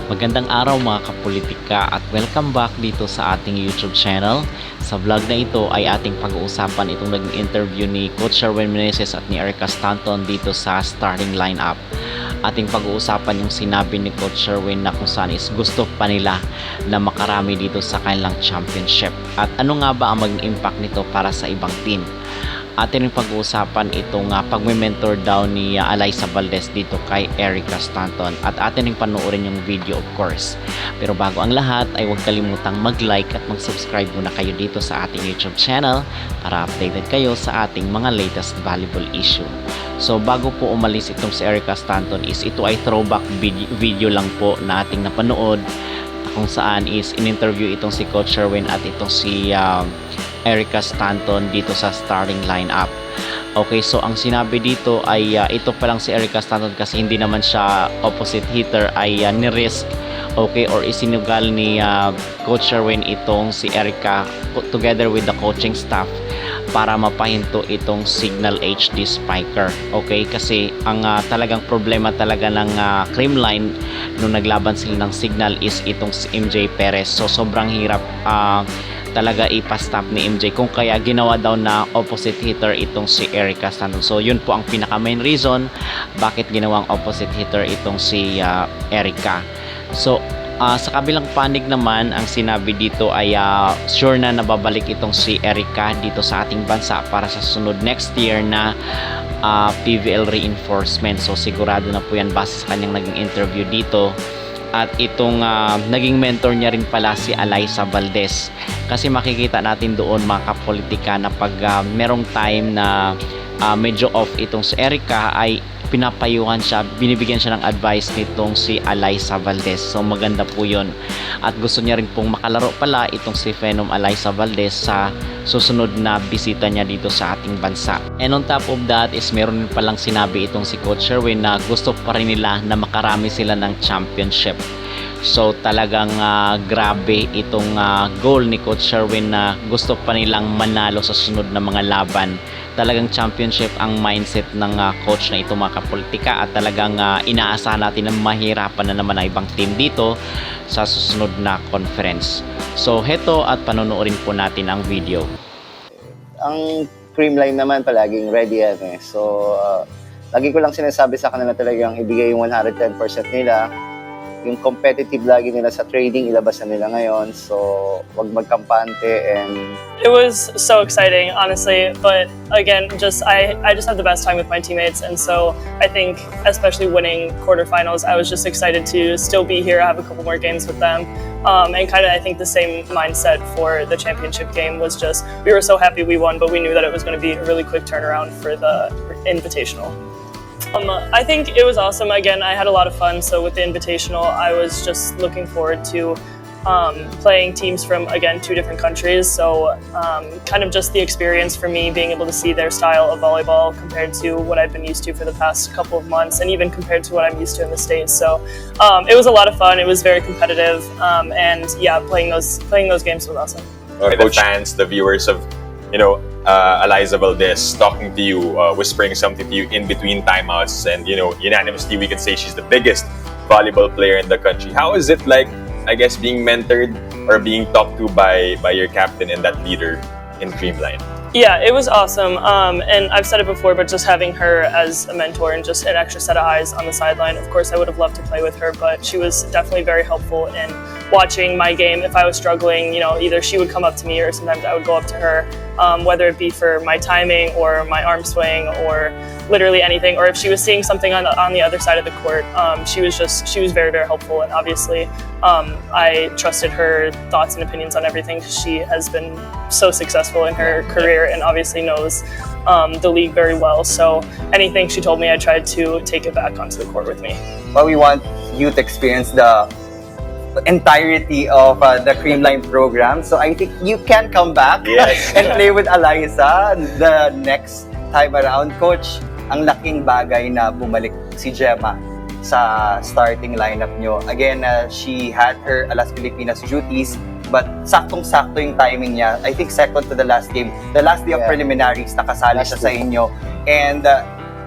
Magandang araw mga kapolitika at welcome back dito sa ating YouTube channel. Sa vlog na ito ay ating pag-uusapan itong naging interview ni Coach Sherwin Meneses at ni Erica Stanton dito sa starting lineup. Ating pag-uusapan yung sinabi ni Coach Sherwin na kung saan is gusto pa nila na makarami dito sa kanilang championship. At ano nga ba ang maging impact nito para sa ibang team? Atin yung pag-uusapan itong pag-mentor daw ni Alyssa Valdez dito kay Erica Stanton at atin yung panoorin yung video of course. Pero bago ang lahat ay huwag kalimutang mag-like at mag-subscribe muna kayo dito sa ating YouTube channel para updated kayo sa ating mga latest valuable issue. So bago po umalis itong si Erica Stanton is ito ay throwback video lang po na ating napanood kung saan is in-interview itong si Coach Sherwin at itong si Erica Stanton dito sa starting lineup. Okay, so ang sinabi dito ay ito pa lang si Erica Stanton kasi hindi naman siya opposite hitter ay ni-risk or isinugal ni Coach Sherwin itong si Erica together with the coaching staff para mapahinto itong Signal HD Spiker. Okay, kasi ang talagang problema talaga ng Creamline nung naglaban sila ng Signal is itong si MJ Perez. So sobrang hirap talaga ipastop ni MJ kung kaya ginawa daw na opposite hitter itong si Erica Stanton. So yun po ang pinaka main reason bakit ginawang opposite hitter itong si Erica. So sa kabilang panig naman ang sinabi dito ay sure na nababalik itong si Erica dito sa ating bansa para sa sunod next year na PVL reinforcement. So sigurado na po yan base sa kanyang naging interview dito. At itong naging mentor niya rin pala si Alyssa Valdez kasi makikita natin doon mga kapolitika na pag merong time na medyo off itong si Erica ay pinapayuhan siya, binibigyan siya ng advice nitong si Alyssa Valdez. So maganda po yun at gusto niya rin pong makalaro pala itong si Phenom Alyssa Valdez sa susunod na bisita niya dito sa ating bansa. And on top of that is meron din palang sinabi itong si Coach Sherwin na gusto pa rin nila na makarami sila ng championship. So talagang grabe itong goal ni Coach Sherwin na gusto pa nilang manalo sa sunod na mga laban. Talagang championship ang mindset ng coach na ito mga kapolitika at talagang inaasahan natin na mahirapan na naman ang ibang team dito sa susunod na conference. So heto at panonoorin po natin ang video. Ang Creamline naman palaging ready yan eh. So lagi ko lang sinasabi sa kanila talagang ibigay yung 110% nila. Yung competitive lagi nila sa trading, ilabas na nila ngayon. So, wag magkampante and... It was so exciting, honestly. But again, I just had the best time with my teammates. And so I think, especially winning quarterfinals, I was just excited to still be here, have a couple more games with them. And kind of, I think the same mindset for the championship game was just, we were so happy we won, but we knew that it was going to be a really quick turnaround for the Invitational. I think it was awesome. Again, I had a lot of fun. So with the Invitational, I was just looking forward to playing teams from, again, 2 different countries. So kind of just the experience for me being able to see their style of volleyball compared to what I've been used to for the past couple of months and even compared to what I'm used to in the States. So it was a lot of fun. It was very competitive. And yeah, playing those games was awesome. The fans, the viewers of, Alyssa Valdez talking to you, whispering something to you in between timeouts, and unanimously we can say she's the biggest volleyball player in the country. How is it like, I guess, being mentored or being talked to by your captain and that leader in Creamline? Yeah, it was awesome. And I've said it before, but just having her as a mentor and just an extra set of eyes on the sideline. Of course, I would have loved to play with her, but she was definitely very helpful in watching my game. If I was struggling, either she would come up to me or sometimes I would go up to her, whether it be for my timing or my arm swing or literally anything, or if she was seeing something on the other side of the court. She was very, very helpful, and obviously I trusted her thoughts and opinions on everything because she has been so successful in her career and obviously knows the league very well. So anything she told me, I tried to take it back onto the court with me. Well, we want you to experience the entirety of the Creamline program. So I think you can come back and play with Alyssa the next time around. Coach, ang laking bagay na bumalik si Gemma sa starting lineup nyo. Again, she had her Alas Pilipinas duties, but saktong-sakto yung timing niya. I think second to the last game, the last day of preliminaries, nakasali siya sa inyo. And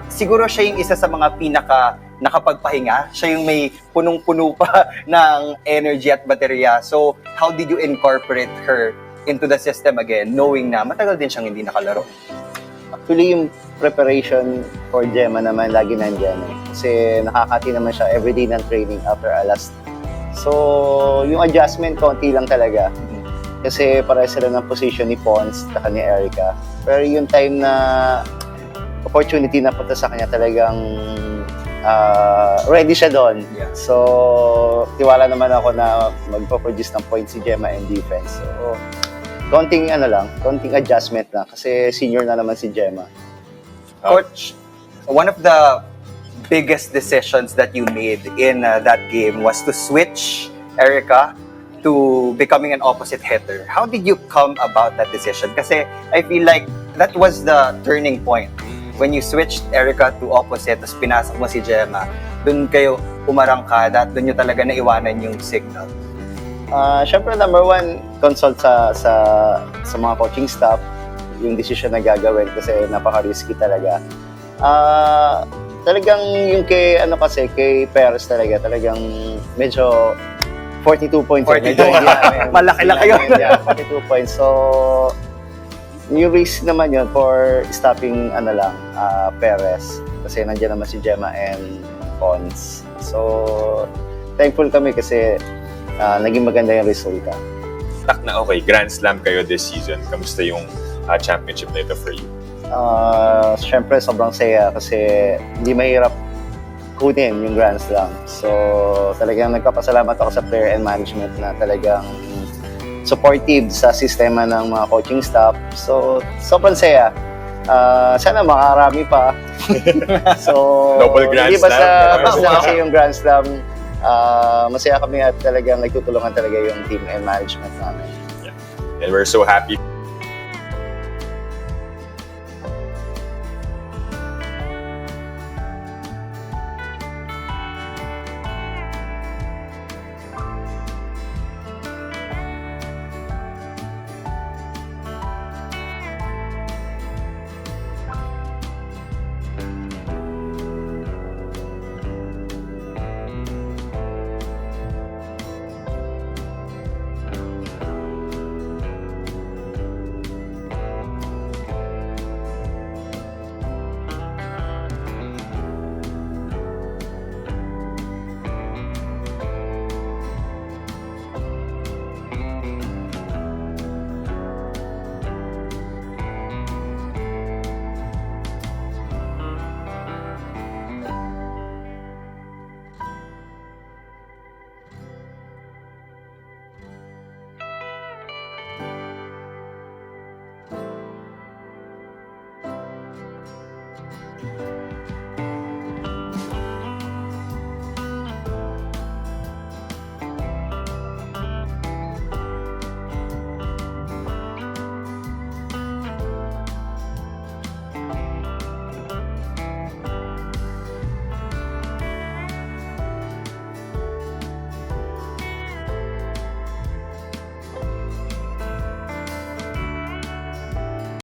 siguro siya yung isa sa mga pinaka nakapagpahinga. Siya yung may punong-puno pa ng energy at baterya. So, how did you incorporate her into the system again, knowing na matagal din siyang hindi nakalaro? Actually, yung preparation for Gemma naman lagi nandyan eh. Kasi nakakati naman siya everyday ng training after alas. So, yung adjustment, konti lang talaga. Kasi pareho sila ng position ni Pons at ni Erica. Pero yung time na opportunity na punta sa kanya, talagang ready siya doon. Yeah. So, tiwala naman ako na magpo-produce ng points si Gemma in defense. So, konting adjustment lang kasi senior na naman si Gemma. Coach, one of the biggest decisions that you made in that game was to switch Erica to becoming an opposite hitter. How did you come about that decision? Kasi I feel like that was the turning point. When you switched Erica to opposite, tapos pinasok mo si Gemma, dun kayo umarangkada at dun nyo talaga naiwanan yung signal. Siyempre, number one, consult sa mga coaching staff yung decision na gagawin kasi napaka-risky talaga. Talagang yung kay Perez talagang medyo 42 points. 42. Malaki-laki yun. 42 points. So, yung risk naman yun for stopping Perez kasi nandiyan naman si Gemma and Pons. So, thankful kami kasi naging maganda yung resulta. Tak na okay, Grand Slam kayo this season. Kamusta yung championship na ito for you? Siyempre, sobrang saya kasi hindi mahirap kunin yung Grand Slam. So, talagang nagpapasalamat ako sa player and management na talagang supportive sa sistema ng mga coaching staff. So, sobrang saya. Sana makarami pa. So, Double Grand hindi Slam. basta kasi yung Grand Slam, masaya kami at talagang nagtutulungan talaga yung team and management namin. And we're so happy